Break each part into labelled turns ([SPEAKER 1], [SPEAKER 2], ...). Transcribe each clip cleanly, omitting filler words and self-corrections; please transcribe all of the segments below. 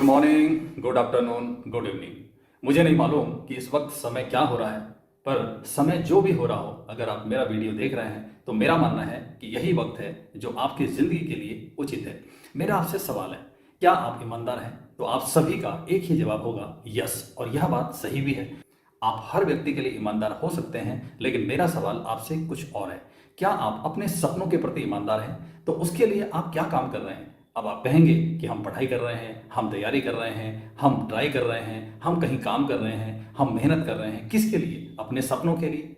[SPEAKER 1] Morning, good afternoon, good evening. मुझे नहीं मालूम कि इस वक्त समय क्या हो रहा है, पर समय जो भी हो रहा हो, अगर आप मेरा वीडियो देख रहे हैं तो मेरा मानना है कि यही वक्त है जो आपकी ज़िंदगी के लिए उचित है। मेरा आपसे सवाल है, क्या आप ईमानदार हैं? तो आप सभी का एक ही जवाब होगा, यस। और यह बात सही भी है। आप हर व्यक्ति के लिए ईमानदार हो सकते हैं, लेकिन मेरा सवाल आपसे कुछ और है। क्या आप अपने सपनों के प्रति ईमानदार हैं? तो उसके लिए आप क्या काम कर रहे हैं? अब आप कहेंगे कि हम पढ़ाई कर रहे हैं, हम तैयारी कर रहे हैं, हम ट्राई कर रहे हैं, हम कहीं काम कर रहे हैं, हम मेहनत कर रहे हैं। किसके लिए? अपने सपनों के लिए।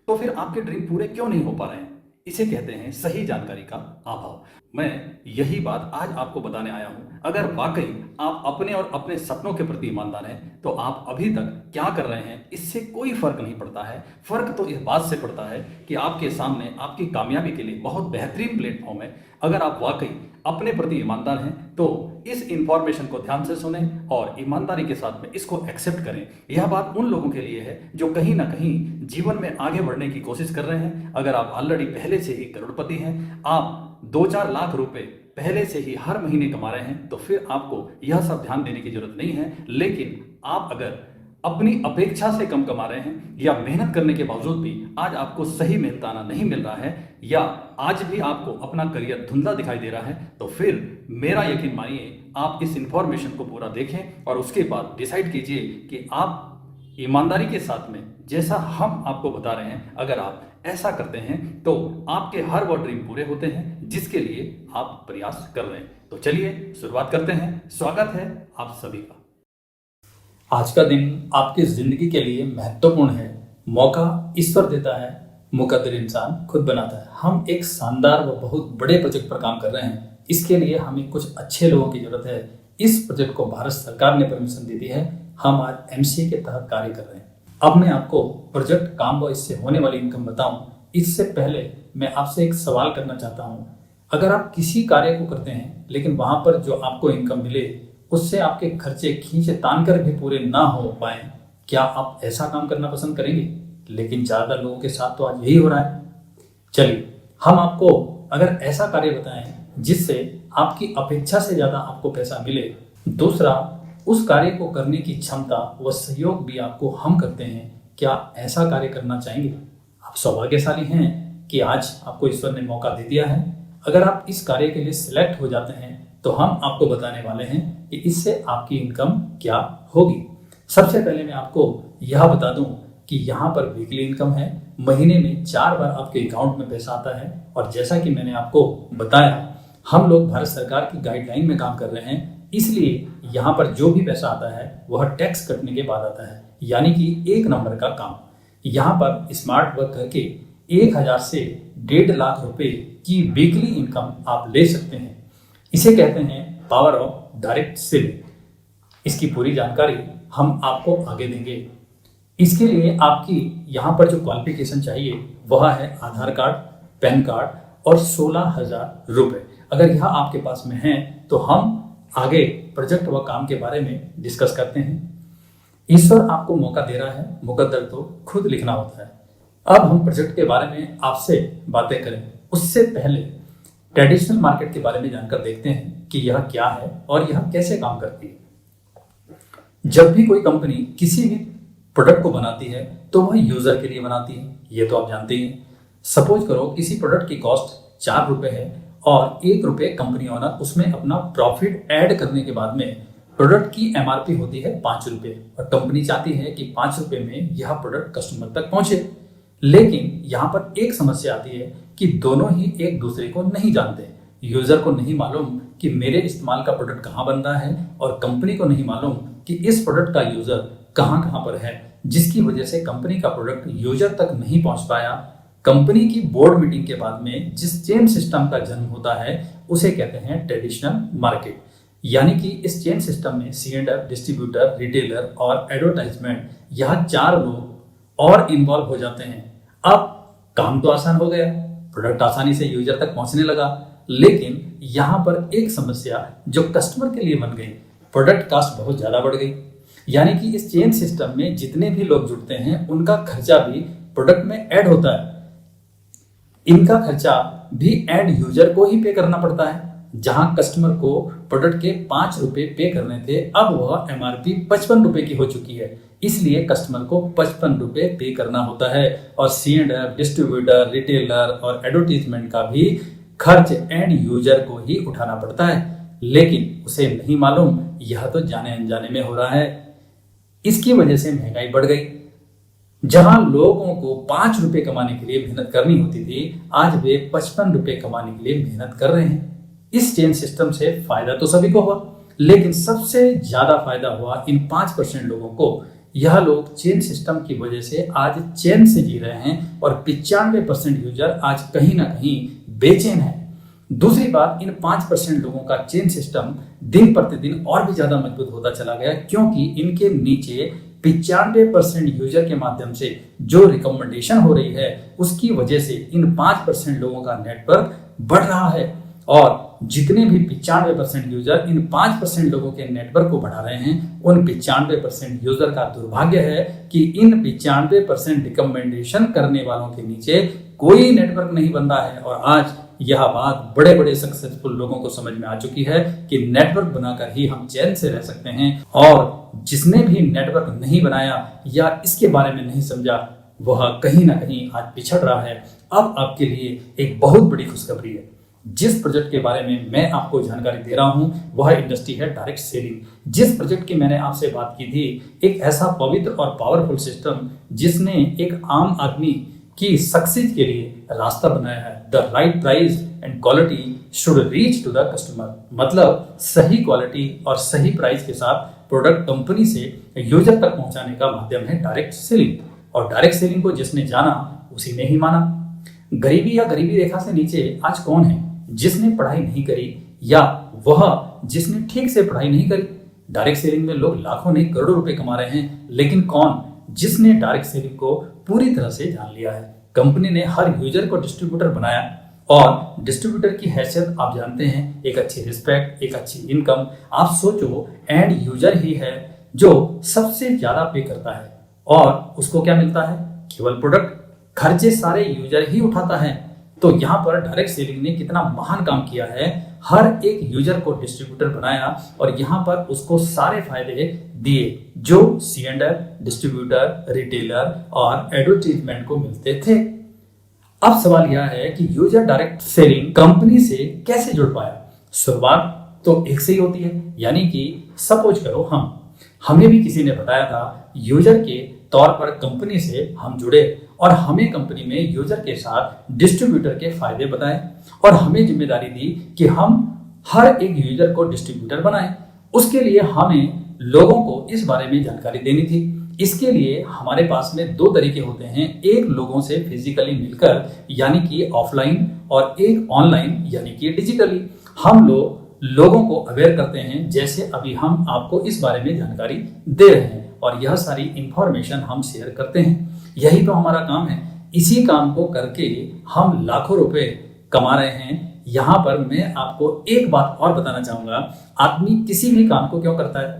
[SPEAKER 1] तो फिर आपके ड्रीम पूरे क्यों नहीं हो पा रहे हैं? इसे कहते हैं सही जानकारी का अभाव। मैं यही बात आज आपको बताने आया हूं। अगर वाकई आप अपने और अपने सपनों के प्रति ईमानदार हैं, तो आप अभी तक क्या कर रहे हैं इससे कोई फर्क नहीं पड़ता है। फर्क तो इस बात से पड़ता है कि आपके सामने आपकी कामयाबी के लिए बहुत बेहतरीन प्लेटफॉर्म है। अगर आप वाकई अपने प्रति ईमानदार हैं तो इस इंफॉर्मेशन को ध्यान से सुने और ईमानदारी के साथ में इसको एक्सेप्ट करें। यह बात उन लोगों के लिए है जो कहीं ना कहीं जीवन में आगे बढ़ने की कोशिश कर रहे हैं। अगर आप ऑलरेडी पहले से ही करोड़पति हैं, आप 2-4 लाख रुपए पहले से ही हर महीने कमा रहे हैं, तो फिर आपको यह सब ध्यान देने की जरूरत नहीं है। लेकिन आप अगर अपनी अपेक्षा से कम कमा रहे हैं या मेहनत करने के बावजूद भी आज आपको सही मेहनताना नहीं मिल रहा है, या आज भी आपको अपना करियर धुंधला दिखाई दे रहा है, तो फिर मेरा यकीन मानिए आप इस इंफॉर्मेशन को पूरा देखें और उसके बाद डिसाइड कीजिए कि आप ईमानदारी के साथ में जैसा हम आपको बता रहे हैं, अगर आप ऐसा करते हैं तो आपके हर वो ड्रीम पूरे होते हैं जिसके लिए आप प्रयास कर रहे हैं। तो चलिए शुरुआत करते हैं। स्वागत है आप सभी का।
[SPEAKER 2] आज का दिन आपकी जिंदगी के लिए महत्वपूर्ण है। मौका ईश्वर देता है, मुकद्दर इंसान खुद बनाता है। हम एक शानदार व बहुत बड़े प्रोजेक्ट पर काम कर रहे हैं। इसके लिए हमें कुछ अच्छे लोगों की जरूरत है। इस प्रोजेक्ट को भारत सरकार ने परमिशन दे दी है। हम आज एमसीए के तहत कार्य कर रहे हैं। अब मैं आपको प्रोजेक्ट काम व इससे होने वाली इनकम बताऊं, इससे पहले मैं आपसे एक सवाल करना चाहता हूं। अगर आप किसी कार्य को करते हैं लेकिन वहां पर जो आपको इनकम मिले उससे आपके खर्चे खींचे तान कर भी पूरे ना हो पाए, क्या आप ऐसा काम करना पसंद करेंगे? लेकिन ज्यादातर लोगों के साथ तो आज यही हो रहा है। चलिए हम आपको अगर ऐसा कार्य बताएं जिससे आपकी अपेक्षा से ज्यादा आपको पैसा मिले, दूसरा उस कार्य को करने की क्षमता व सहयोग भी आपको हम करते हैं, क्या ऐसा कार्य करना चाहेंगे? आप सौभाग्यशाली हैं कि आज आपको ईश्वर ने मौका दे दिया है। अगर आप इस कार्य के लिए सिलेक्ट हो जाते हैं तो हम आपको बताने वाले हैं कि इससे आपकी इनकम क्या होगी। सबसे पहले मैं आपको यह बता दूं कि यहाँ पर वीकली इनकम है। महीने में 4 बार आपके अकाउंट में पैसा आता है। और जैसा कि मैंने आपको बताया, हम लोग भारत सरकार की गाइडलाइन में काम कर रहे हैं, इसलिए यहाँ पर जो भी पैसा आता है वह टैक्स कटने के बाद आता है, यानी कि 1 नंबर का काम। यहाँ पर स्मार्ट वर्क करके 1000 से 1.5 लाख रुपए की वीकली इनकम आप ले सकते हैं। इसे कहते हैं पावर ऑफ डायरेक्ट सेलिंग। इसकी पूरी जानकारी हम आपको आगे देंगे। इसके लिए आपकी यहाँ पर जो क्वालिफिकेशन चाहिए वह है आधार कार्ड, पैन कार्ड और 16,000 रुपये। अगर यह आपके पास में है तो हम आगे प्रोजेक्ट व काम के बारे में डिस्कस करते हैं। ईश्वर आपको मौका दे रहा है, मुकद्दर तो खुद लिखना होता है। अब हम प्रोजेक्ट के बारे में आपसे बातें करें, उससे पहले ट्रेडिशनल मार्केट के बारे में जानकर देखते हैं कि यह क्या है और यह कैसे काम करती है। जब भी कोई कंपनी किसी भी प्रोडक्ट को बनाती है तो वह यूजर के लिए बनाती है, ये तो आप जानते ही हैं। सपोज करो किसी प्रोडक्ट की कॉस्ट 4 रुपए है और 1 रुपये कंपनी ओनर उसमें अपना प्रॉफिट ऐड करने के बाद में प्रोडक्ट की एमआरपी होती है 5 रुपये, और कंपनी चाहती है कि 5 रुपये में यह प्रोडक्ट कस्टमर तक पहुंचे। लेकिन यहाँ पर एक समस्या आती है कि दोनों ही एक दूसरे को नहीं जानते। यूजर को नहीं मालूम कि मेरे इस्तेमाल का प्रोडक्ट कहाँ बन रहा है, और कंपनी को नहीं मालूम कि इस प्रोडक्ट का यूजर कहाँ कहाँ पर है, जिसकी वजह से कंपनी का प्रोडक्ट यूजर तक नहीं पहुंच पाया। कंपनी की बोर्ड मीटिंग के बाद में जिस चेन सिस्टम का जन्म होता है उसे कहते हैं ट्रेडिशनल मार्केट। यानी कि इस चेन सिस्टम में सीएंडर, डिस्ट्रीब्यूटर, रिटेलर और एडवर्टाइजमेंट, यह 4 लोग और इन्वॉल्व हो जाते हैं। अब काम तो आसान हो गया, प्रोडक्ट आसानी से यूजर तक पहुंचने लगा, लेकिन यहाँ पर एक समस्या जो कस्टमर के लिए बन गई, प्रोडक्ट कॉस्ट बहुत ज्यादा बढ़ गई। यानी कि इस चेन सिस्टम में जितने भी लोग जुड़ते हैं उनका खर्चा भी प्रोडक्ट में ऐड होता है। इनका खर्चा भी एंड यूजर को ही पे करना पड़ता है। जहां कस्टमर को प्रोडक्ट के 5 रुपए पे करने थे, अब वह MRP 55 रुपए की हो चुकी है। इसलिए कस्टमर को 55 रुपए पे करना होता है और C&F, डिस्ट्रीब्यूटर, रिटेलर और एडवर्टीजमेंट का भी खर्च एंड यूजर को ही उठाना पड़ता है। लेकिन उसे नहीं मालूम यह तो जाने अनजाने में हो रहा है। इसकी वजह से महंगाई बढ़ गई। जहां लोगों को 5 रुपए कमाने के लिए मेहनत करनी होती थी, आज वे 55 रुपए कमाने के लिए मेहनत कर रहे हैं। इस चेन सिस्टम से फायदा तो सभी को हुआ, लेकिन सबसे ज्यादा फायदा हुआ इन 5% लोगों को। यह लोग चेन सिस्टम की वजह से आज चैन से जी रहे हैं और 95% यूजर आज कहीं ना कहीं बेचैन है। दूसरी बात, इन 5% लोगों का चेन सिस्टम दिन प्रतिदिन और भी ज्यादा मजबूत होता चला गया, क्योंकि इनके नीचे 95% यूजर के माध्यम से जो रिकमेंडेशन हो रही है, उसकी वजह से इन 5% लोगों का नेटवर्क बढ़ रहा है। और जितने भी 95% यूजर इन 5% लोगों के नेटवर्क को बढ़ा रहे हैं, उन 95% यूजर का दुर्भाग्य है कि इन 95% रिकमेंडेशन करने वालों के नीचे कोई नेटवर्क नहीं बन रहा है। और आज यह बात बड़े बड़े सक्सेसफुल लोगों को समझ में आ चुकी है कि नेटवर्क बनाकर ही हम चैन से रह सकते हैं। और जिसने भी नेटवर्क नहीं बनाया या इसके बारे में नहीं समझा, वह कहीं ना कहीं आज पिछड़ रहा है। अब आपके लिए एक बहुत बड़ी खुशखबरी है। जिस प्रोजेक्ट के बारे में मैं आपको जानकारी दे रहा हूं, वह इंडस्ट्री है डायरेक्ट सेलिंग। जिस प्रोजेक्ट की मैंने आपसे बात की थी, एक ऐसा पवित्र और पावरफुल सिस्टम जिसने एक आम आदमी की सक्सेस के लिए रास्ता बनाया है। The right price and quality should reach to the customer. मतलब सही क्वालिटी और सही प्राइस के साथ प्रोडक्ट कंपनी से यूजर तक पहुंचाने का माध्यम है डायरेक्ट सेलिंग। और डायरेक्ट सेलिंग को जिसने जाना, उसी ने ही माना। गरीबी या गरीबी रेखा से नीचे आज कौन है जिसने पढ़ाई नहीं करी, या वह जिसने ठीक से पढ़ाई नहीं करी? डायरेक्ट सेलिंग में लोग लाखों नहीं करोड़ों रुपए कमा रहे हैं, लेकिन कौन जिसने डायरेक्ट सेलिंग को पूरी तरह से जान लिया है? कंपनी ने हर यूजर को डिस्ट्रीब्यूटर बनाया, और डिस्ट्रीब्यूटर की हैसियत आप जानते हैं, एक अच्छी रिस्पेक्ट, एक अच्छी इनकम। आप सोचो, एंड यूजर ही है जो सबसे ज्यादा पे करता है, और उसको क्या मिलता है? केवल प्रोडक्ट। खर्चे सारे यूजर ही उठाता है। तो यहाँ पर डायरेक्ट सेलिंग ने कितना महान काम किया है। हर एक यूजर को डिस्ट्रीब्यूटर बनाया और यहाँ पर उसको सारे फायदे दिए जो C&F, डिस्ट्रीब्यूटर, रिटेलर और एडवर्टीजमेंट को मिलते थे। अब सवाल यह है कि यूजर डायरेक्ट सेलिंग कंपनी से कैसे जुड़ पाया? शुरुआत तो एक से ही होती है, यानी कि सपोज करो हमें भी किसी ने बताया था, यूजर के तौर पर कंपनी से हम जुड़े और हमें कंपनी में यूजर के साथ डिस्ट्रीब्यूटर के फायदे बताए, और हमें जिम्मेदारी दी कि हम हर एक यूजर को डिस्ट्रीब्यूटर बनाएं। उसके लिए हमें लोगों को इस बारे में जानकारी देनी थी। इसके लिए हमारे पास में 2 तरीके होते हैं, एक लोगों से फिजिकली मिलकर यानी कि ऑफलाइन, और एक ऑनलाइन यानी कि डिजिटली। हम लोगों को अवेयर करते हैं, जैसे अभी हम आपको इस बारे में जानकारी दे रहे हैं, और यह सारी इंफॉर्मेशन हम शेयर करते हैं। यही तो हमारा काम है। इसी काम को करके हम लाखों रुपए कमा रहे हैं। यहाँ पर मैं आपको एक बात और बताना चाहूंगा, आदमी किसी भी काम को क्यों करता है?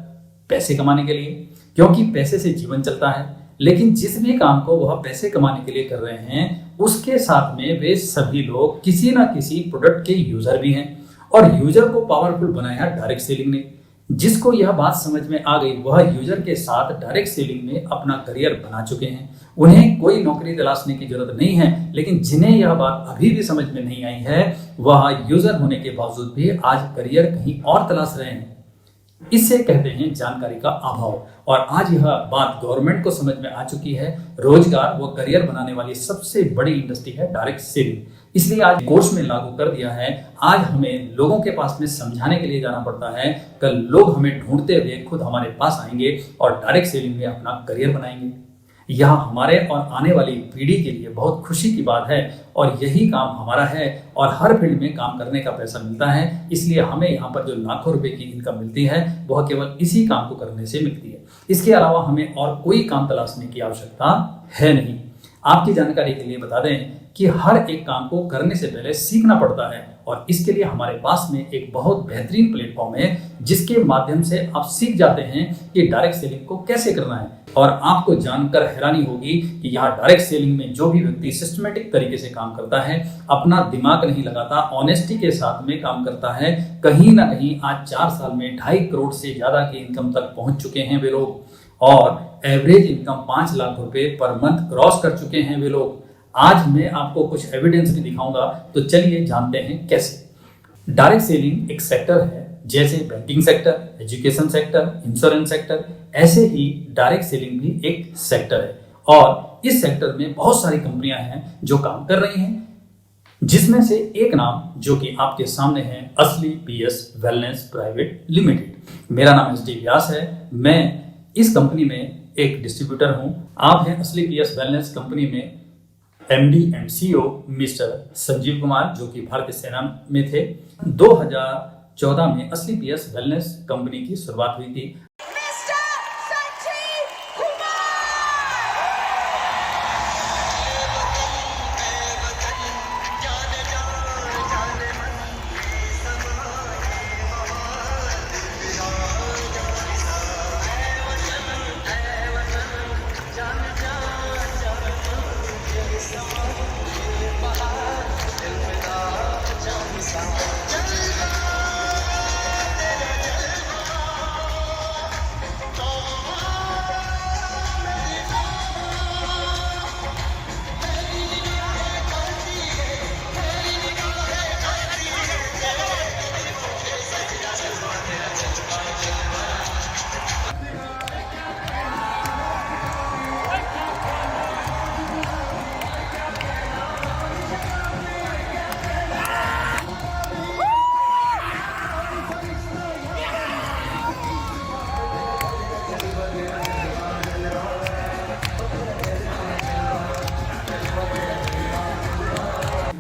[SPEAKER 2] पैसे कमाने के लिए, क्योंकि पैसे से जीवन चलता है। लेकिन जिस भी काम को वह पैसे कमाने के लिए कर रहे हैं, उसके साथ में वे सभी लोग किसी ना किसी प्रोडक्ट के यूजर भी हैं, और यूजर को पावरफुल बनाया डायरेक्ट सेलिंग ने। जिसको यह बात समझ में आ गई, वह यूजर के साथ डायरेक्ट सेलिंग में अपना करियर बना चुके हैं। उन्हें कोई नौकरी तलाशने की जरूरत नहीं है। लेकिन जिन्हें यह बात अभी भी समझ में नहीं आई है, वह यूजर होने के बावजूद भी आज करियर कहीं और तलाश रहे हैं। इसे कहते हैं जानकारी का अभाव। और आज यह बात गवर्नमेंट को समझ में आ चुकी है। रोजगार व करियर बनाने वाली सबसे बड़ी इंडस्ट्री है डायरेक्ट सेलिंग। इसलिए आज कोर्स में लागू कर दिया है। आज हमें लोगों के पास में समझाने के लिए जाना पड़ता है, कल लोग हमें ढूंढते हुए खुद हमारे पास आएंगे और डायरेक्ट सेलिंग में अपना करियर बनाएंगे। यह हमारे और आने वाली पीढ़ी के लिए बहुत खुशी की बात है, और यही काम हमारा है, और हर फील्ड में काम करने का पैसा मिलता है। इसलिए हमें यहाँ पर जो लाखों रुपए की इनकम मिलती है, वह केवल इसी काम को करने से मिलती है। इसके अलावा हमें और कोई काम तलाशने की आवश्यकता है नहीं। आपकी जानकारी के लिए बता दें कि हर एक काम को करने से पहले सीखना पड़ता है, और इसके लिए हमारे पास में एक बहुत बेहतरीन प्लेटफॉर्म है जिसके माध्यम से आप सीख जाते हैं कि डायरेक्ट सेलिंग को कैसे करना है। और आपको जानकर हैरानी होगी कि यहाँ डायरेक्ट सेलिंग में जो भी व्यक्ति सिस्टमेटिक तरीके से काम करता है, अपना दिमाग नहीं लगाता, ऑनेस्टी के साथ में काम करता है, कहीं ना कहीं आज 4 साल में 2.5 करोड़ से ज्यादा की इनकम तक पहुंच चुके हैं वे लोग, और एवरेज इनकम 5 लाख रुपए पर मंथ क्रॉस कर चुके हैं वे लोग। आज मैं आपको कुछ एविडेंस भी दिखाऊंगा, तो चलिए जानते हैं कैसे। डायरेक्ट सेलिंग एक सेक्टर है, जैसे banking sector, education sector, insurance sector, ऐसे ही डायरेक्ट सेलिंग भी एक सेक्टर है। और इस सेक्टर में बहुत सारी कंपनियां हैं जो काम कर रही हैं, जिसमें से एक नाम जो कि आपके सामने है, असली पीएस वेलनेस प्राइवेट लिमिटेड। मेरा नाम एस डी व्यास है, मैं इस कंपनी में एक डिस्ट्रीब्यूटर हूं। आप हैं असली पीएस वेलनेस कंपनी में MD and CEO mister Sanjeev Kumar, जो कि भारतीय सेना में थे। 2014 में असली पीएस वेलनेस कंपनी की शुरुआत हुई थी।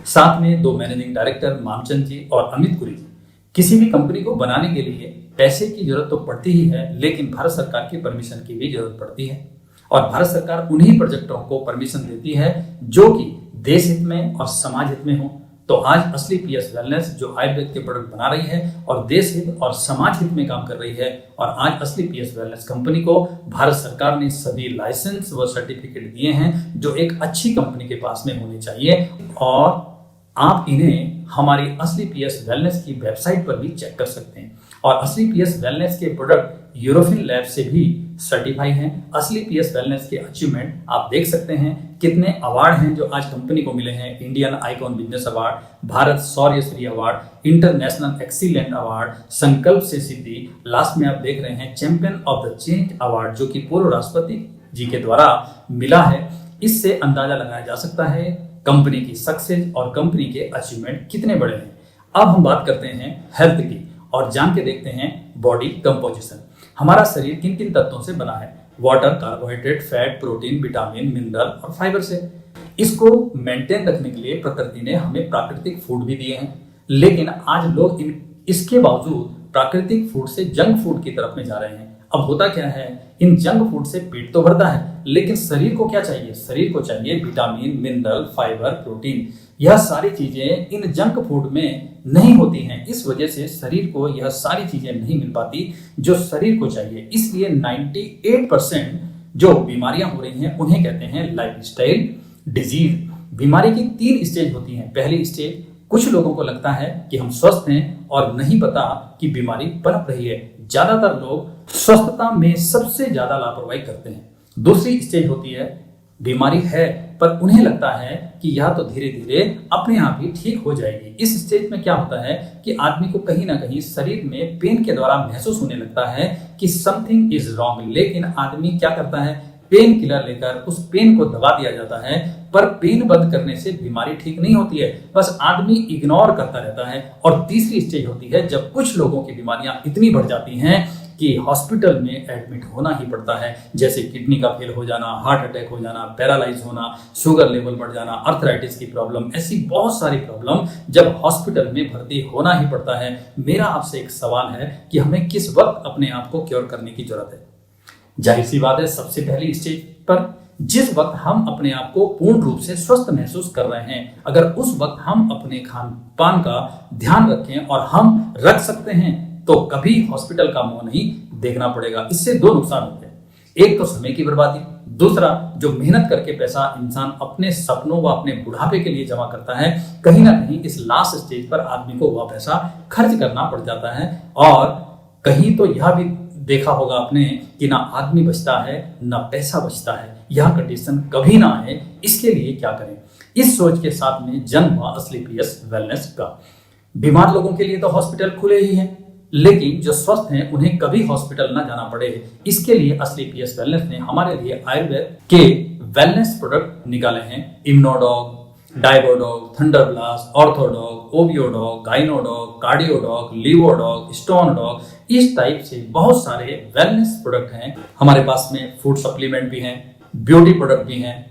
[SPEAKER 2] साथ में 2 मैनेजिंग डायरेक्टर मामचंद जी और अमित गुरी जी। किसी भी कंपनी को बनाने के लिए पैसे की जरूरत तो पड़ती ही है, लेकिन भारत सरकार की परमिशन की भी जरूरत पड़ती है। और भारत सरकार उन्हीं प्रोजेक्टों को परमिशन देती है जो कि देश हित में और समाज हित में हो। तो आज असली पीएस वेलनेस जो आयुर्वेद के प्रोडक्ट बना रही है और देश हित और समाज हित में काम कर रही है, और आज असली पीएस वेलनेस कंपनी को भारत सरकार ने सभी लाइसेंस व सर्टिफिकेट दिए हैं जो एक अच्छी कंपनी के पास में होने चाहिए। और आप इन्हें हमारी असली पीएस वेलनेस की वेबसाइट पर भी चेक कर सकते हैं। और असली पीएस वेलनेस के प्रोडक्ट यूरोपियन लैब से भी सर्टिफाई हैं। असली पीएस वेलनेस के अचीवमेंट आप देख सकते हैं, कितने अवार्ड हैं जो आज कंपनी को मिले हैं। Indian icon business award, Bharat Shaurya Shri award, international excellent award, संकल्प से सिद्धि, लास्ट में आप देख रहे हैं champion of the change award जो कि पूर्व राष्ट्रपति जी के द्वारा मिला है। इससे अंदाजा लगाया जा सकता है कंपनी की सक्सेस और कंपनी के अचीवमेंट कितने बड़े हैं। अब हम बात करते हैं हेल्थ की और जान के देखते हैं बॉडी कंपोजिशन। हमारा शरीर किन किन तत्वों से बना है? Water, carbohydrate, fat, protein, vitamin, mineral और फाइबर से। इसको मेंटेन रखने के लिए प्रकृति ने हमें प्राकृतिक फूड भी दिए हैं, लेकिन आज लोग इसके बावजूद प्राकृतिक फूड से जंक फूड की तरफ में जा रहे हैं। अब होता क्या है, इन जंक फूड से पेट तो भरता है, लेकिन शरीर को क्या चाहिए? शरीर को चाहिए विटामिन, मिनरल, फाइबर, प्रोटीन। यह सारी चीजें इन जंक फूड में नहीं होती हैं। इस वजह से शरीर को यह सारी चीजें नहीं मिल पाती जो शरीर को चाहिए। इसलिए 98% जो बीमारियां हो रही हैं उन्हें कहते हैं लाइफस्टाइल डिजीज। बीमारी की 3 स्टेज होती हैं। पहली स्टेज, कुछ लोगों को लगता है कि हम स्वस्थ हैं और नहीं पता कि बीमारी पनप रही है। ज्यादातर लोग स्वस्थता में सबसे ज्यादा लापरवाही करते हैं। दूसरी स्टेज होती है, बीमारी है पर उन्हें लगता है कि यह तो धीरे धीरे अपने आप ही ठीक हो जाएगी। इस स्टेज में क्या होता है कि आदमी को कहीं ना कहीं शरीर में पेन के द्वारा महसूस होने लगता है कि समथिंग इज रॉन्ग, लेकिन आदमी क्या करता है, पेन किलर लेकर उस पेन को दबा दिया जाता है। पर पेन बंद करने से बीमारी ठीक नहीं होती है, बस आदमी इग्नोर करता रहता है। और तीसरी स्टेज होती है जब कुछ लोगों की बीमारियां इतनी बढ़ जाती हैं कि हॉस्पिटल में एडमिट होना ही पड़ता है, जैसे किडनी का फेल हो जाना, हार्ट अटैक हो जाना, पैरालाइज होना, शुगर लेवल बढ़ जाना, अर्थराइटिस की प्रॉब्लम, ऐसी बहुत सारी प्रॉब्लम जब हॉस्पिटल में भर्ती होना ही पड़ता है। मेरा आपसे एक सवाल है कि हमें किस वक्त अपने आप को क्योर करने की जरूरत है? जाहिर सी बात है, सबसे पहली स्टेज पर जिस वक्त हम अपने आप को पूर्ण रूप से स्वस्थ महसूस कर रहे हैं, अगर उस वक्त हम अपने खान पान का ध्यान रखें और हम रख सकते हैं तो कभी हॉस्पिटल का मुंह नहीं देखना पड़ेगा। इससे दो नुकसान होते हैं, एक तो समय की बर्बादी, दूसरा जो मेहनत करके पैसा इंसान अपने सपनों व अपने बुढ़ापे के लिए जमा करता है, कहीं ना कहीं इस लास्ट स्टेज पर आदमी को वह पैसा खर्च करना पड़ जाता है। और कहीं तो यह भी देखा होगा आपने कि ना आदमी बचता है ना पैसा बचता है। यह कंडीशन कभी ना आए, इसके लिए क्या करें, इस सोच के साथ में जन्म हुआ असलीपियस वेलनेस का। बीमार लोगों के लिए तो हॉस्पिटल खुले ही हैं, लेकिन जो स्वस्थ हैं उन्हें कभी हॉस्पिटल ना जाना पड़े, इसके लिए असलीपियस वेलनेस ने हमारे लिए आयुर्वेद के वेलनेस प्रोडक्ट निकाले हैं। इम्यूनोडॉग, डाइबोडॉग, थंडरब्लास्ट, ऑर्थोडॉग, ओबियोडॉग, गाइनोडॉग, कार्डियोडॉग, लिवोडॉग, स्टोनडॉग, इस टाइप से बहुत सारे वेलनेस प्रोडक्ट हैं। हमारे पास में फूड सप्लीमेंट भी हैं, ब्यूटी प्रोडक्ट भी हैं।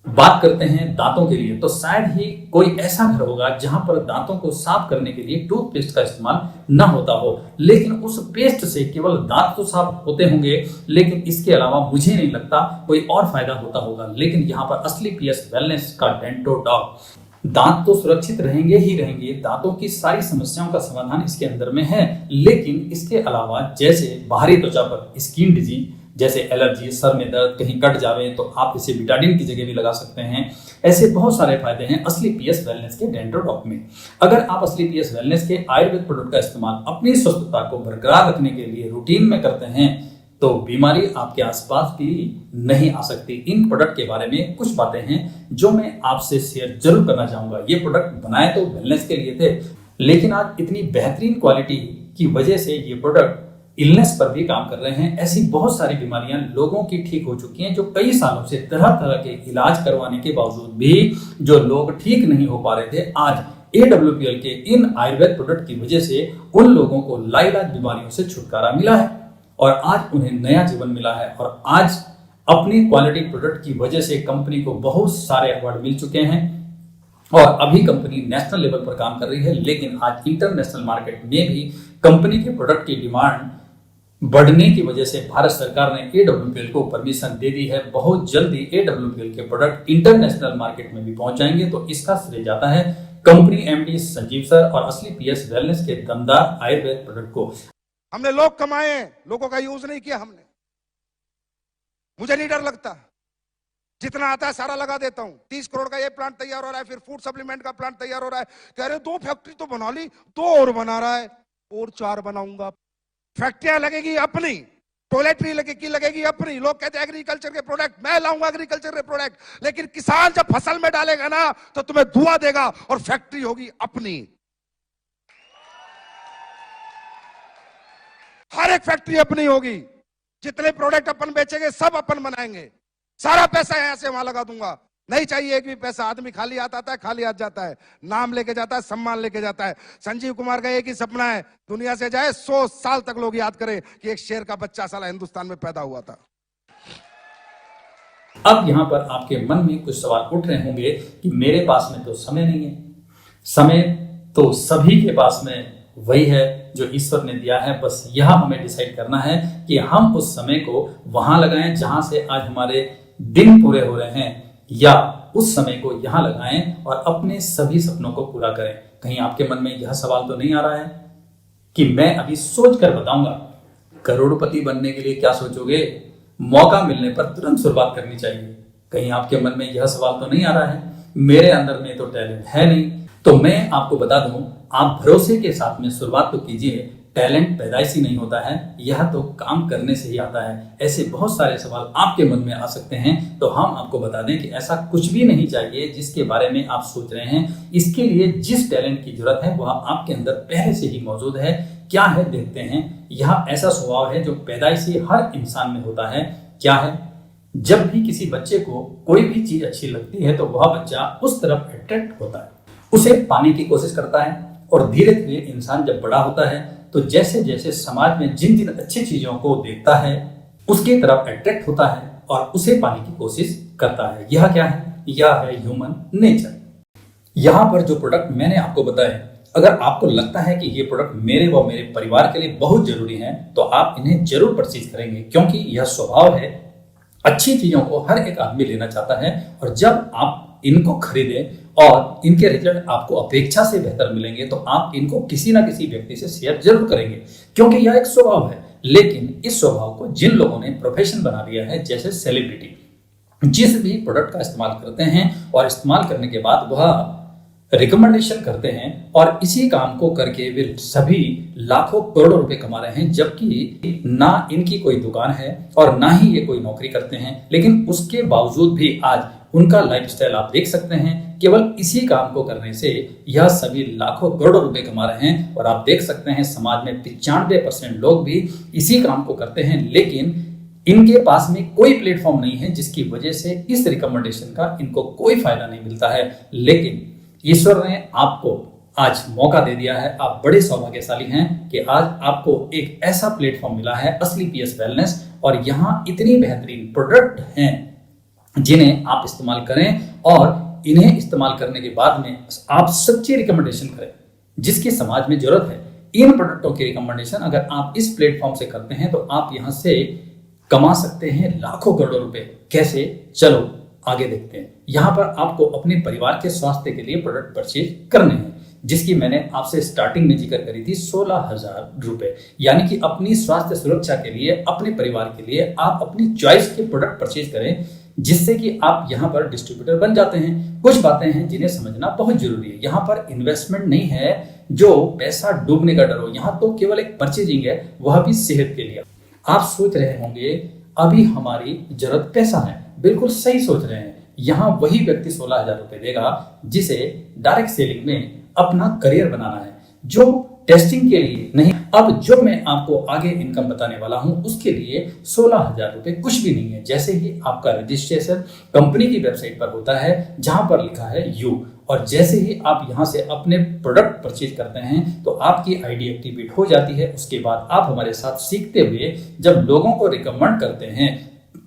[SPEAKER 2] बात करते हैं दांतों के लिए, तो शायद ही कोई ऐसा घर होगा जहां पर दांतों को साफ करने के लिए टूथपेस्ट का इस्तेमाल ना होता हो, लेकिन उस पेस्ट से केवल दांत तो साफ होते होंगे, लेकिन इसके अलावा मुझे नहीं लगता कोई और फायदा होता होगा। लेकिन यहाँ पर असलीपियस वेलनेस का डेंटोडॉग, दांत तो सुरक्षित रहेंगे ही रहेंगे, दांतों की सारी समस्याओं का समाधान इसके अंदर में है, लेकिन इसके अलावा जैसे बाहरी त्वचा पर स्किन डिजीज जैसे एलर्जी, सर में दर्द, कहीं कट जावे तो आप इसे विटाडिन की जगह भी लगा सकते हैं। ऐसे बहुत सारे फायदे हैं असलीपियस वेलनेस के डेंटोडॉग में। अगर आप असलीपियस वेलनेस के आयुर्वेद प्रोडक्ट का इस्तेमाल अपनी स्वस्थता को बरकरार रखने के लिए रूटीन में करते हैं तो बीमारी आपके आसपास भी नहीं आ सकती। इन प्रोडक्ट के बारे में कुछ बातें हैं जो मैं आपसे शेयर जरूर करना चाहूंगा। ये प्रोडक्ट बनाए तो वेलनेस के लिए थे, लेकिन आज इतनी बेहतरीन क्वालिटी की वजह से ये प्रोडक्ट इलनेस पर भी काम कर रहे हैं। ऐसी बहुत सारी बीमारियां लोगों की ठीक हो चुकी हैं जो कई सालों से तरह तरह के इलाज करवाने के बावजूद भी जो लोग ठीक नहीं हो पा रहे थे, आज AWPL के इन आयुर्वेद प्रोडक्ट की वजह से उन लोगों को लाइलाज बीमारियों से छुटकारा मिला है और आज उन्हें नया जीवन मिला है। और आज अपनी क्वालिटी प्रोडक्ट की वजह से कंपनी को बहुत सारे अवार्ड मिल चुके हैं और अभी कंपनी नेशनल लेवल पर काम कर रही है, लेकिन आज इंटरनेशनल मार्केट में भी कंपनी के प्रोडक्ट की डिमांड बढ़ने की वजह से भारत सरकार ने AWPL को परमिशन दे दी है। बहुत जल्दी AWPL के प्रोडक्ट इंटरनेशनल मार्केट में भी पहुंच जाएंगे, तो इसका श्रेय जाता है कंपनी MD संजीव सर और असलीपियस वेलनेस के दमदार आयुर्वेद प्रोडक्ट को।
[SPEAKER 3] हमने लोग कमाए, लोगों का यूज नहीं किया हमने। मुझे नहीं डर लगता, जितना आता है सारा लगा देता हूं। 30 करोड़ का ये प्लांट तैयार हो रहा है, फिर फूड सप्लीमेंट का प्लांट तैयार हो रहा है। कह रहे 2 फैक्ट्री तो बना ली, 2 और बना रहा है, और 4 बनाऊंगा। फैक्ट्रियां लगेगी अपनी, टॉयलेटरी लगेगी अपनी। लोग कहते हैं एग्रीकल्चर के प्रोडक्ट, मैं लाऊंगा एग्रीकल्चर के प्रोडक्ट, लेकिन किसान जब फसल में डालेगा ना तो तुम्हें धुआं देगा और फैक्ट्री होगी अपनी। हर एक फैक्ट्री अपनी होगी, जितने प्रोडक्ट अपन बेचेंगे सब अपन बनाएंगे। सारा पैसा यहां से वहां लगा दूंगा, नहीं चाहिए एक भी पैसा। आदमी खाली हाथ आता है, खाली हाथ जाता है, नाम लेके जाता है, सम्मान लेके जाता है। संजीव कुमार का एक ही सपना है, दुनिया से जाए 100 साल तक लोग याद करें कि एक शेर का बच्चा साला हिंदुस्तान में पैदा हुआ था।
[SPEAKER 2] अब यहां पर आपके मन में कुछ सवाल उठ रहे होंगे कि मेरे पास में तो समय नहीं है। समय तो सभी के पास में वही है जो ईश्वर ने दिया है, बस यह हमें डिसाइड करना है कि हम उस समय को वहां लगाएं जहां से आज हमारे दिन पूरे हो रहे हैं, या उस समय को यहां लगाएं और अपने सभी सपनों को पूरा करें। कहीं आपके मन में यह सवाल तो नहीं आ रहा है कि मैं अभी सोच कर बताऊंगा, करोड़पति बनने के लिए क्या सोचोगे, मौका मिलने पर तुरंत शुरुआत करनी चाहिए। कहीं आपके मन में यह सवाल तो नहीं आ रहा है, मेरे अंदर में तो टैलेंट है नहीं। तो मैं आपको बता दूं, आप भरोसे के साथ में शुरुआत तो कीजिए। टैलेंट पैदाइशी नहीं होता है, यह तो काम करने से ही आता है। ऐसे बहुत सारे सवाल आपके मन में आ सकते हैं, तो हम आपको बता दें कि ऐसा कुछ भी नहीं चाहिए जिसके बारे में आप सोच रहे हैं। इसके लिए जिस टैलेंट की जरूरत है वह आपके अंदर पहले से ही मौजूद है। क्या है देखते हैं। यह ऐसा स्वभाव है जो पैदाइशी हर इंसान में होता है। क्या है? जब भी किसी बच्चे को कोई भी चीज अच्छी लगती है तो वह बच्चा उस तरफ अट्रैक्ट होता है, उसे पाने की कोशिश करता है, और धीरे धीरे इंसान जब बड़ा होता है तो जैसे जैसे समाज में जिन जिन अच्छी चीजों को देखता है उसकी तरफ अट्रैक्ट होता है और उसे पाने की कोशिश करता है। यह क्या है? यह है ह्यूमन नेचर। यहां पर जो प्रोडक्ट मैंने आपको बताए, अगर आपको लगता है कि ये प्रोडक्ट मेरे व मेरे परिवार के लिए बहुत जरूरी है तो आप इन्हें जरूर परचेज करेंगे, क्योंकि यह स्वभाव है अच्छी चीजों को हर एक आदमी लेना चाहता है, और जब आप इनको खरीदें और इनके रिजल्ट आपको अपेक्षा से बेहतर मिलेंगे तो आप इनको किसी ना किसी व्यक्ति से शेयर जरूर करेंगे, क्योंकि यह एक स्वभाव है। लेकिन इस स्वभाव को जिन लोगों ने प्रोफेशन बना दिया है, जैसे सेलिब्रिटी, जिस भी प्रोडक्ट का इस्तेमाल करते हैं और इस्तेमाल करने के बाद वह रिकमेंडेशन करते हैं और इसी काम को करके वे सभी लाखों करोड़ों रुपए कमा रहे हैं, जबकि ना इनकी कोई दुकान है और ना ही ये कोई नौकरी करते हैं, लेकिन उसके बावजूद भी आज उनका लाइफस्टाइल आप देख सकते हैं। केवल इसी काम को करने से यह सभी लाखों करोड़ों रुपए कमा रहे हैं। और आप देख सकते हैं समाज में 95% लोग भी इसी काम को करते हैं, लेकिन इनके पास में कोई प्लेटफॉर्म नहीं है, जिसकी वजह से इस रिकमेंडेशन का इनको कोई फायदा नहीं मिलता है। लेकिन ईश्वर ने आपको आज मौका दे दिया है, आप बड़े सौभाग्यशाली हैं कि आज आपको एक ऐसा प्लेटफॉर्म मिला है, असली पीएस वेलनेस, और यहाँ इतनी बेहतरीन प्रोडक्ट हैं जिन्हें आप इस्तेमाल करें और इन्हें इस्तेमाल करने के बाद में आप सच्ची रिकमेंडेशन करें जिसकी समाज में जरूरत है। इन प्रोडक्टों की रिकमेंडेशन अगर आप इस प्लेटफॉर्म से करते हैं तो आप यहां से कमा सकते हैं लाखों करोड़ों रुपए। कैसे, चलो आगे देखते हैं। यहां पर आपको अपने परिवार के स्वास्थ्य के लिए प्रोडक्ट परचेज करने हैं, जिसकी मैंने आपसे स्टार्टिंग में जिक्र करी थी 16,000 रुपए, यानी कि अपनी स्वास्थ्य सुरक्षा के लिए, अपने परिवार के लिए आप अपनी चॉइस के प्रोडक्ट परचेज करें, जिससे कि आप यहाँ पर डिस्ट्रीब्यूटर बन जाते हैं। कुछ बातें हैं जिन्हें समझना बहुत जरूरी है। यहाँ पर इन्वेस्टमेंट नहीं है जो पैसा डूबने का डर हो, यहाँ तो केवल एक परचेजिंग है, वह भी सेहत के लिए। आप सोच रहे होंगे अभी हमारी जरूरत पैसा है, बिल्कुल सही सोच रहे हैं। यहाँ वही व्यक्ति 16,000 रुपए देगा जिसे डायरेक्ट सेलिंग में अपना करियर बनाना है, जो टेस्टिंग के लिए नहीं। अब जो मैं आपको आगे इनकम बताने वाला हूं उसके लिए 16,000 रुपए कुछ भी नहीं है। जैसे ही आपका रजिस्ट्रेशन कंपनी की वेबसाइट पर होता है जहां पर लिखा है यू, और जैसे ही आप यहां से अपने प्रोडक्ट परचेज करते हैं तो आपकी आईडी एक्टिवेट हो जाती है। उसके बाद आप हमारे साथ सीखते हुए जब लोगों को रिकमेंड करते हैं,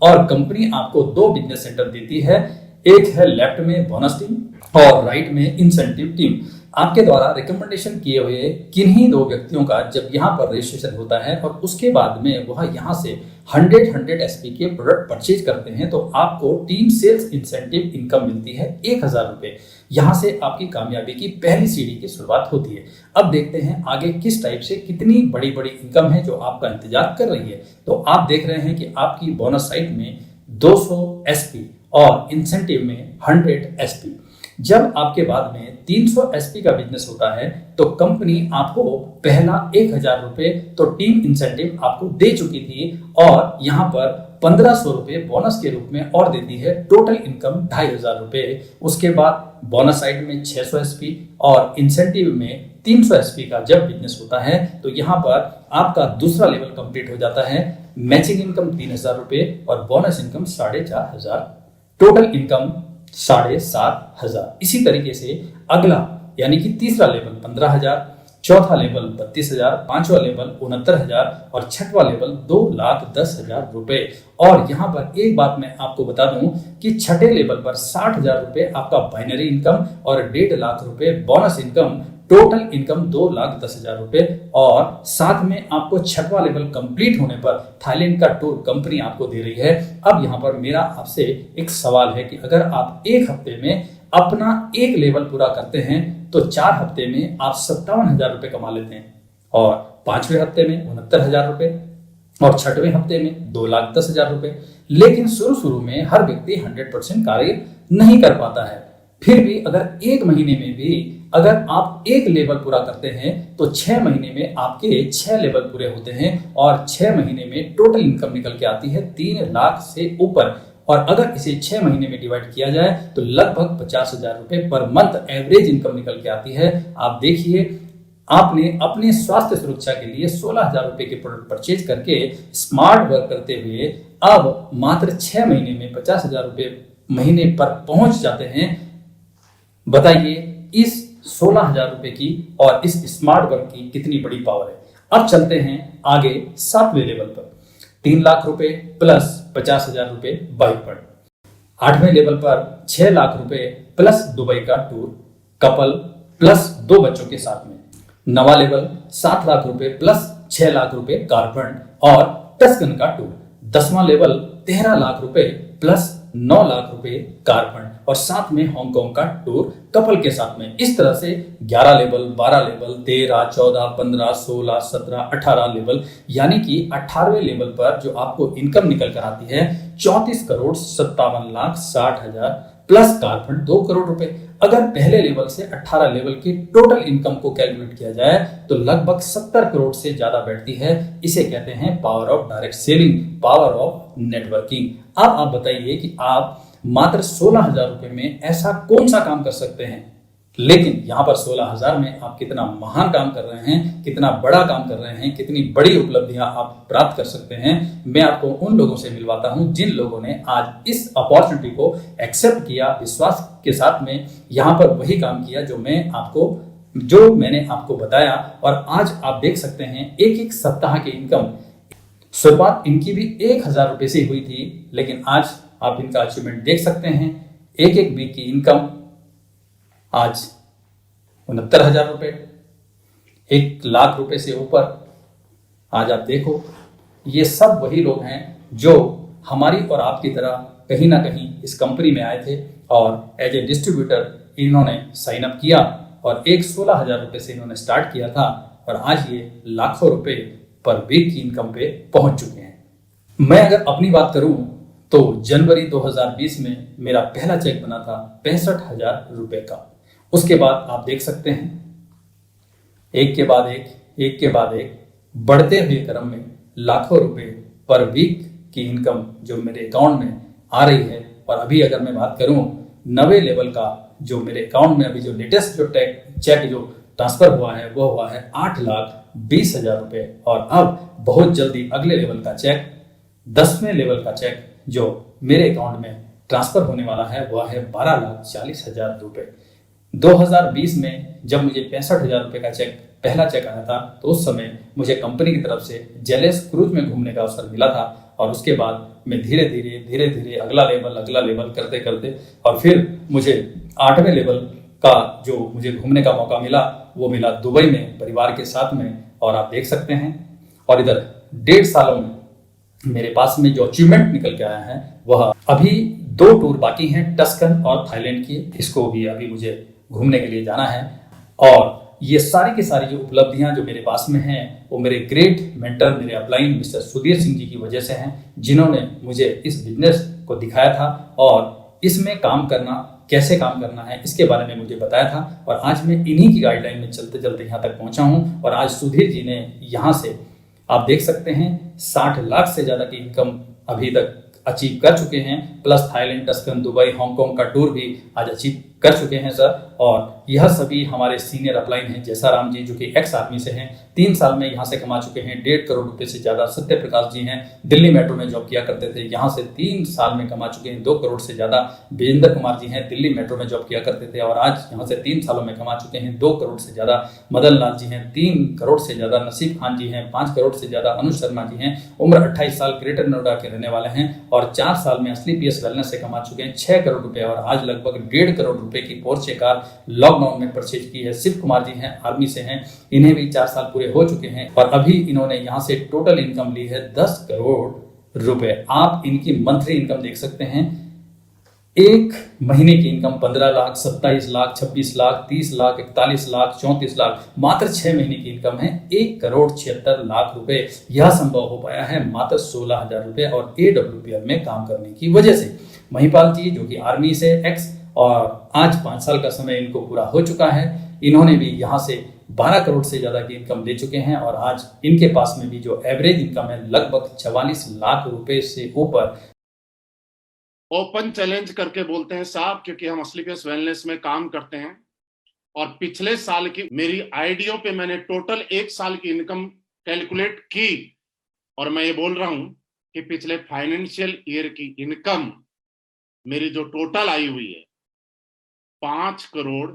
[SPEAKER 2] और कंपनी आपको 2 बिजनेस सेंटर देती है, एक है लेफ्ट में बोनस टीम और राइट में इंसेंटिव टीम। आपके द्वारा रिकमेंडेशन किए हुए किन्हीं 2 व्यक्तियों का जब यहाँ पर रजिस्ट्रेशन होता है और उसके बाद में वह यहाँ से 100 एसपी के प्रोडक्ट परचेज करते हैं तो आपको टीम सेल्स इंसेंटिव इनकम मिलती है 1,000 रुपए। यहाँ से आपकी कामयाबी की पहली सीढ़ी की शुरुआत होती है। अब देखते हैं आगे किस टाइप से कितनी बड़ी बड़ी इनकम है जो आपका इंतजार कर रही है। तो आप देख रहे हैं कि आपकी बोनस साइट में 200 एसपी और इंसेंटिव में 100 एसपी। जब आपके बाद में 300 एसपी का बिजनेस होता है तो कंपनी आपको पहला 1,000 रुपए तो टीम इंसेंटिव आपको दे चुकी थी, और यहाँ पर 1,500 रुपए बोनस के रूप में और देती है। टोटल इनकम 2,500 रुपए। उसके बाद बोनस साइड में 600 एसपी और इंसेंटिव में 300 एसपी का जब बिजनेस होता है तो यहाँ पर आपका दूसरा लेवल कंप्लीट हो जाता है। मैचिंग इनकम 3,000 रुपए और बोनस इनकम 4,500, टोटल इनकम 7,500। इसी तरीके से अगला यानी कि तीसरा लेवल 15,000, चौथा लेवल 32,000, पांचवा लेवल 69,000 और छठवां लेवल 2,10,000 रुपए। और यहाँ पर एक बात मैं आपको बता दूं कि छठे लेवल पर 60,000 रुपए आपका बाइनरी इनकम और 1.5 लाख रुपए बोनस इनकम, टोटल इनकम 2,10,000 रुपए। और साथ में आपको छठवां लेवल कंप्लीट होने पर थाईलैंड का टूर कंपनी आपको दे रही है। अब यहाँ पर मेरा आपसे एक सवाल है कि अगर आप एक हफ्ते में अपना एक लेवल पूरा करते हैं तो 4 हफ्ते में आप 57,000 रुपए कमा लेते हैं, और 5वें हफ्ते में 69,000 रुपए और 6वें हफ्ते में 2,10,000 रुपए। लेकिन शुरू में हर व्यक्ति 100% कार्य नहीं कर पाता है। फिर भी अगर एक महीने में भी अगर आप एक लेवल पूरा करते हैं तो 6 महीने में आपके 6 लेवल पूरे होते हैं, और 6 महीने में टोटल इनकम निकल के आती है 3 लाख से ऊपर। और अगर इसे 6 महीने में डिवाइड किया जाए तो लगभग 50,000 रुपए पर मंथ एवरेज इनकम निकल के आती है। आप देखिए, आपने अपने स्वास्थ्य सुरक्षा के लिए 16,000 रुपए के प्रोडक्ट परचेज करके स्मार्ट वर्क करते हुए अब मात्र 6 महीने में 50,000 रुपए महीने पर पहुंच जाते हैं। बताइए इस 16,000 रुपए की और इस स्मार्ट वर्क की कितनी बड़ी पावर है। अब चलते हैं आगे 7वें लेवल पर। 3 लाख रुपए प्लस 50,000 रुपए बाइक पर। 8वें लेवल पर 6 लाख रुपए प्लस दुबई का टूर कपल प्लस 2 बच्चों के साथ में। 9वां लेवल 7 लाख रुपए प्लस 6 लाख रुपए कार फंड और टस्कन का टूर। 10वां लेवल 13 लाख रुपए प्लस 9 लाख रुपए कार फंड और साथ में हांगकांग का टूर कपल के साथ में। इस तरह से 11 लेवल, 12 लेवल, 13, 14, 15, 16, 17, 18 लेवल, यानी कि 18वें लेवल पर जो आपको इनकम निकल कर आती है 34,57,60,000 प्लस कार फंड 2 करोड़ रुपए। अगर पहले लेवल से 18 लेवल की टोटल इनकम को कैलकुलेट किया जाए तो लगभग 70 करोड़ से ज्यादा बैठती है। इसे कहते हैं power of direct selling, power of networking. अब आप बताइए कि आप मात्र 16,000 रुपए में ऐसा कौन सा काम कर सकते हैं, लेकिन यहां पर 16,000 में आप कितना महान काम कर रहे हैं, कितना बड़ा काम कर रहे हैं, कितनी बड़ी उपलब्धियां आप प्राप्त कर सकते हैं। मैं आपको उन लोगों से मिलवाता हूं जिन लोगों ने आज इस अपॉर्चुनिटी को एक्सेप्ट किया, विश्वास के साथ में यहां पर वही काम किया जो मैंने आपको बताया। और आज आप देख सकते हैं एक एक सप्ताह की इनकम, शुरुआत इनकी भी 1,000 रुपए से हुई थी, लेकिन आज आप इनका अचीवमेंट देख सकते हैं। एक एक वीक की इनकम आज 69,000 रुपए, 1 लाख रुपए से ऊपर। आज आप देखो, ये सब वही लोग हैं जो हमारी और आपकी तरह कहीं ना कहीं इस कंपनी में आए थे और एज ए डिस्ट्रीब्यूटर इन्होंने साइन अप किया और 16,000 रुपए से इन्होंने स्टार्ट किया था और आज ये लाखों रुपए पर वीक की इनकम पे पहुंच चुके हैं। मैं अगर अपनी बात करूं तो जनवरी 2020 में मेरा पहला चेक बना था 65,000 रुपए का। उसके बाद आप देख सकते हैं एक के बाद एक बढ़ते हुए क्रम में लाखों रुपए पर वीक की इनकम जो मेरे अकाउंट में आ रही है। और अभी अगर मैं बात करूं 9वें लेवल का, जो मेरे अकाउंट में अभी जो लेटेस्ट जो चेक जो ट्रांसफर हुआ है वो हुआ है 8,20,000 रुपए। और अब बहुत जल्दी अगले लेवल का चेक, 10वें लेवल का चेक जो मेरे अकाउंट में ट्रांसफर होने वाला है वह है 12,40,000 रुपए। 2020 में जब मुझे 65,000 रुपए का पहला चेक आया था तो उस समय मुझे कंपनी की तरफ से जेलेस क्रूज में घूमने का अवसर मिला था। और उसके बाद मैं धीरे धीरे अगला लेवल करते करते और फिर मुझे 8वें लेवल का जो मुझे घूमने का मौका मिला वो मिला दुबई में परिवार के साथ में। और आप देख सकते हैं, और इधर 1.5 सालों में मेरे पास में जो अचीवमेंट निकल के आया है वह अभी 2 टूर बाकी हैं, टस्कन और थाईलैंड की। इसको भी अभी मुझे घूमने के लिए जाना है। और ये सारी की सारी जो उपलब्धियां जो मेरे पास में हैं वो मेरे ग्रेट मेंटर, मेरे अपलाइन मिस्टर सुधीर सिंह जी की वजह से हैं, जिन्होंने मुझे इस बिजनेस को दिखाया था और इसमें कैसे काम करना है इसके बारे में मुझे बताया था। और आज मैं इन्हीं की गाइडलाइन में चलते चलते यहाँ तक पहुंचा हूँ। और आज सुधीर जी ने यहाँ से आप देख सकते हैं 60 लाख से ज्यादा की इनकम अभी तक अचीव कर चुके हैं, plus Thailand, Tuscan, Dubai, Hong Kong का टूर भी आज अचीव कर चुके हैं सर। और यह सभी हमारे सीनियर अपलाइन हैं। जैसा राम जी जो कि एक्स आर्मी से हैं, 3 साल में यहाँ से कमा चुके हैं 1.5 करोड़ रुपए से ज्यादा। सत्य प्रकाश जी हैं, दिल्ली मेट्रो में जॉब किया करते थे, यहाँ से 3 साल में कमा चुके हैं 2 करोड़ से ज्यादा। विजेंद्र कुमार जी हैं, दिल्ली मेट्रो में जॉब किया करते थे और आज यहाँ से 3 सालों में कमा चुके हैं 2 करोड़ से ज्यादा। मदन लाल जी हैं, 3 करोड़ से ज्यादा। नसीब खान जी हैं, 5 करोड़ से ज्यादा। अनुज शर्मा जी हैं, उम्र 28 साल, ग्रेटर नोएडा के रहने वाले हैं और 4 साल में असली पीएस वेलनेस से कमा चुके हैं 6 करोड़ रुपए। और आज लगभग 1.5 करोड़ रुपए की पोर्शे कार लॉकडाउन में परचेज की है। शिव कुमार जी हैं, आर्मी से हैं, इन्हें भी 4 साल पूरे हो चुके हैं और अभी इन्होंने यहां से टोटल इनकम ली है 10 करोड़ रुपए। आप इनकी मंथली इनकम देख सकते हैं। एक महीने की इनकम 15 लाख, 27 लाख, 26 लाख, 30 लाख, 41 लाख, 34 लाख। मात्र 6 महीने की इनकम है 1 करोड़ 76 लाख रुपए। यह संभव हो पाया है मात्र 16,000 रुपए और AWPL में काम करने की वजह से। महिपाल जी जो कि आर्मी से एक्स और आज 5 साल का समय इनको पूरा हो चुका है, इन्होंने भी यहाँ से 12 करोड़ से ज्यादा की इनकम ले चुके हैं और आज इनके पास में भी जो एवरेज इनकम है लगभग 44 लाख रुपए से ऊपर।
[SPEAKER 4] ओपन चैलेंज करके बोलते हैं साहब, क्योंकि हम असली पीएस वेलनेस में काम करते हैं और पिछले साल की मेरी आईडियो पे मैंने टोटल 1 साल की इनकम कैलकुलेट की और मैं ये बोल रहा हूं कि पिछले फाइनेंशियल ईयर की इनकम मेरी जो टोटल आई हुई है 5 करोड़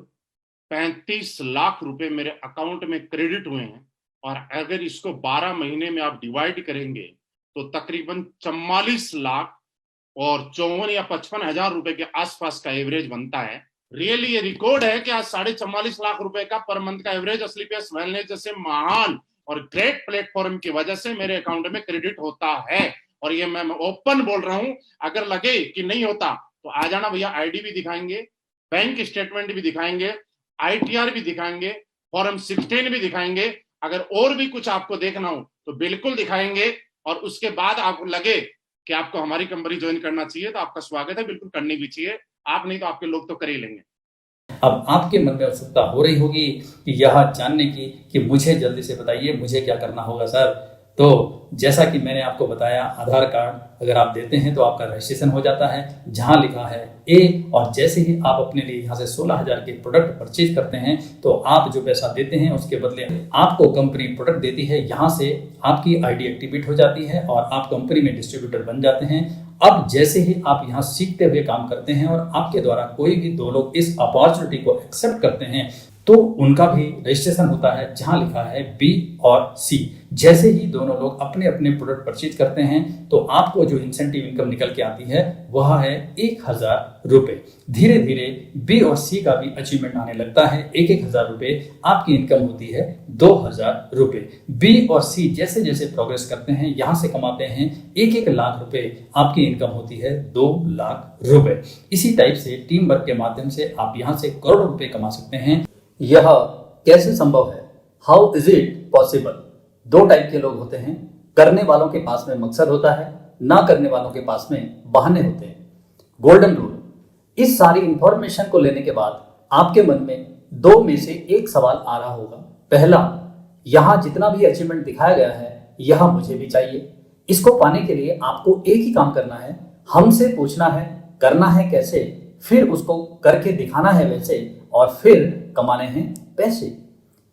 [SPEAKER 4] 35 लाख रुपए मेरे अकाउंट में क्रेडिट हुए हैं। और अगर इसको 12 महीने में आप डिवाइड करेंगे तो तकरीबन 44 लाख और 54 या 55 हजार रुपए के आसपास का एवरेज बनता है। रियली ये रिकॉर्ड है कि आज 44.5 लाख रुपए का पर मंथ का एवरेज असली पीएस वेलनेस जैसे महान और ग्रेट प्लेटफॉर्म की वजह से मेरे अकाउंट में क्रेडिट होता है। और ये मैं ओपन बोल रहा हूं, अगर लगे कि नहीं होता तो आ जाना भैया, आईडी भी दिखाएंगे, बैंक स्टेटमेंट भी दिखाएंगे, आईटीआर भी दिखाएंगे, फॉर्म 16 भी दिखाएंगे, अगर और भी कुछ आपको देखना हो तो बिल्कुल दिखाएंगे। और उसके बाद आपको लगे कि आपको हमारी कंपनी ज्वाइन करना चाहिए तो आपका स्वागत है, बिल्कुल करनी भी चाहिए। आप नहीं तो आपके लोग तो कर ही लेंगे।
[SPEAKER 2] अब आपके मन में उत्सुकता हो रही होगी कि यह जानने की कि मुझे जल्दी से बताइए मुझे क्या करना होगा सर। तो जैसा कि मैंने आपको बताया, आधार कार्ड अगर आप देते हैं तो आपका रजिस्ट्रेशन हो जाता है जहां लिखा है ए, और जैसे ही आप अपने लिए यहां से 16,000 के प्रोडक्ट परचेज करते हैं तो आप जो पैसा देते हैं उसके बदले आपको कंपनी प्रोडक्ट देती है। यहां से आपकी आईडी एक्टिवेट हो जाती है और आप कंपनी में डिस्ट्रीब्यूटर बन जाते हैं। अब जैसे ही आप यहाँ सीखते हुए काम करते हैं और आपके द्वारा कोई भी दो लोग इस अपॉर्चुनिटी को एक्सेप्ट करते हैं तो उनका भी रजिस्ट्रेशन होता है जहां लिखा है बी और सी। जैसे ही दोनों लोग अपने अपने प्रोडक्ट परचेज करते हैं तो आपको जो इंसेंटिव इनकम निकल के आती है वह है 1,000 रुपए। धीरे धीरे बी और सी का भी अचीवमेंट आने लगता है। 1,000 रुपए आपकी इनकम होती है 2,000 रुपए। बी और सी जैसे जैसे प्रोग्रेस करते हैं यहां से कमाते हैं 1-1 लाख रुपए, आपकी इनकम होती है 2 लाख रुपए। इसी टाइप से टीम वर्क के माध्यम से आप यहां से करोड़ों रुपए कमा सकते हैं। यह कैसे संभव है? How is it possible? दो टाइप के लोग होते हैं, करने वालों के पास में मकसद होता है, ना करने वालों के पास में बहाने होते हैं। Golden rule. इस सारी इंफॉर्मेशन को लेने के बाद आपके मन में दो में से एक सवाल आ रहा होगा। पहला, यहां जितना भी अचीवमेंट दिखाया गया है यह मुझे भी चाहिए। इसको पाने के लिए आपको एक ही काम करना है, हमसे पूछना है करना है कैसे, फिर उसको करके दिखाना है वैसे, और फिर कमाने हैं पैसे।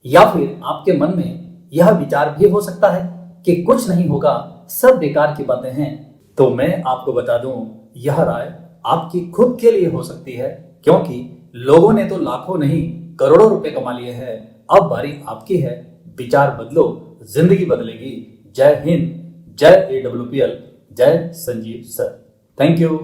[SPEAKER 2] या फिर आपके मन में यह विचार भी हो सकता है कि कुछ नहीं होगा, सब बेकार की बातें हैं। तो मैं आपको बता दूं, यह राय आपकी खुद के लिए हो सकती है, क्योंकि लोगों ने तो लाखों नहीं करोड़ों रुपए कमा लिए हैं। अब बारी आपकी है, विचार बदलो, जिंदगी बदलेगी। जय हिंद, जय AWPL, जय संजीव सर। Thank you.